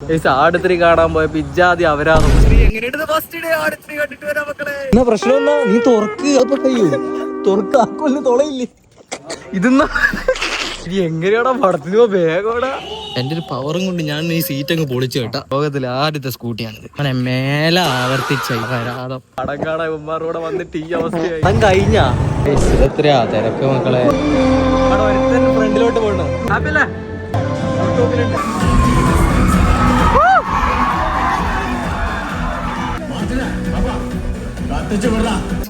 ആടുത്രി കാണാൻ പോയ പിജ്ജാതി അവരാധം. എന്നാ പ്രശ്നം എന്നാ നീ തുറക്ക് അപ്പൊ കഴിയൂ തുറക്കാക്കൊല്ലം തുളയില്ലേ ഇതെന്നാ എങ്ങനെയാടാ പടത്തിന് പോ വേഗോടാ. എന്റെ ഒരു പവറും കൊണ്ട് ഞാൻ ഈ സീറ്റ് അങ്ങ് പൊളിച്ചു കേട്ടാ. ലോകത്തിലെ ആദ്യത്തെ സ്കൂട്ടിയാണിത്. അങ്ങനെ മേലെ ആവർത്തിച്ച വരാതം പടം കാണാൻ ഉമ്മാറൂടെ വന്നിട്ട് ഈ അവസ്ഥയായി. പടം കഴിഞ്ഞാ എത്രയാ തിരക്ക് മക്കളെ. ഫ്രണ്ടിലോട്ട് പോകണോ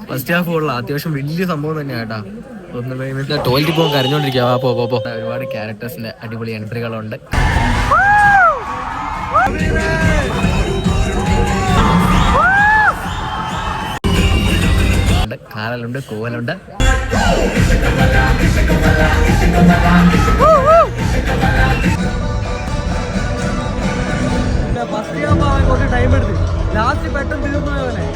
ഫസ്റ്റ് ഹാഫ് കൊള്ളാം. അത്യാവശ്യം വലിയ സംഭവം തന്നെയാ കേട്ടാ. ടോയ്ലറ്റിൽ പോകാൻ കരഞ്ഞോണ്ടിരിക്കുക. പോ ഒരുപാട് ക്യാരക്ടേഴ്സിന്റെ അടിപൊളി എൻട്രികളുണ്ട്. കാറലുണ്ട്, കൂവലുണ്ട്. ഫസ്റ്റ് ഹാഫ് ആവാൻ കുറച്ച് ടൈം എടുത്ത് ലാസ്റ്റ് പെട്ടെന്ന് തീർന്നു പോയവനെ.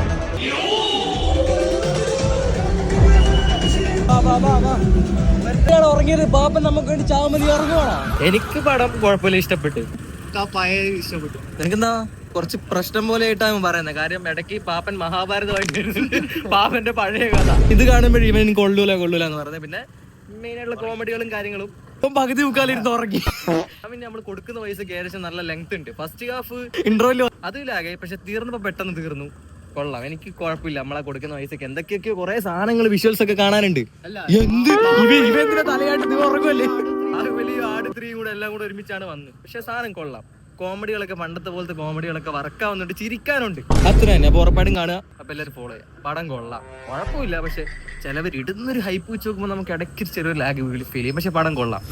ഉറങ്ങിയത് പാപ്പൻ നമുക്ക് വേണ്ടി ചാമലി ഇറങ്ങുവാണോ? എനിക്ക് പടം കുഴപ്പമില്ല, ഇഷ്ടപ്പെട്ടു. ഇഷ്ടപ്പെട്ടു. എനിക്കെന്താ കുറച്ച് പ്രശ്നം പോലെ ആയിട്ടാണ് പറയുന്നത്. കാര്യം ഇടയ്ക്ക് പാപ്പൻ മഹാഭാരതമായിട്ട് പാപ്പന്റെ പഴയ കഥ ഇത് കാണുമ്പോഴും ഇവൻ കൊള്ളൂല എന്ന് പറയുന്നത്. പിന്നെ മെയിനായിട്ടുള്ള കോമഡികളും കാര്യങ്ങളും ഇപ്പം പകുതി മുക്കാലിരുന്ന് ഉറങ്ങി. പിന്നെ നമ്മൾ കൊടുക്കുന്ന പൈസക്ക് ഏകദേശം നല്ല ലെങ്ത് ഉണ്ട്. ഫസ്റ്റ് ഹാഫ് ഇൻട്രോയില് അതിലാകെ, പക്ഷെ തീർന്നപ്പോ പെട്ടെന്ന് തീർന്നു. കൊള്ളാം, എനിക്ക് കുഴപ്പമില്ല. നമ്മളെ കൊടുക്കുന്ന പൈസക്ക് എന്തൊക്കെയൊക്കെയോ കുറെ സാധനങ്ങൾ വിഷ്വൽസ് ഒക്കെ കാണാനുണ്ട്. എന്ത് ഇവന്തിന്റെ തലയായിട്ട് നീ ഉറങ്ങുമല്ലേ? ആ വലിയ ആട് 3 കൂടെ എല്ലാം കൂടെ ഒരുമിച്ചാണ് വന്നത്. പക്ഷെ സാധനം കൊള്ളാം. കോമഡികളൊക്കെ പണ്ടത്തെ പോലത്തെ കോമഡികളൊക്കെ വർക്കാവുന്നുണ്ട്, ചിരിക്കാനുണ്ട്. അത്ര തന്നെ. അപ്പൊ ഉറപ്പാടും കാണുക. അപ്പൊ എല്ലാവരും ഫോളോ ചെയ്യാം. പടം കൊള്ളാം, കുഴപ്പമില്ല. പക്ഷെ ചിലവർ ഇടുന്നൊരു ഹൈപ്പ് വെച്ച് നോക്കുമ്പോൾ നമുക്ക് ഇടയ്ക്ക് ചെറിയൊരു ലാഗ് ഫീൽ ചെയ്യും. പക്ഷെ പടം കൊള്ളാം.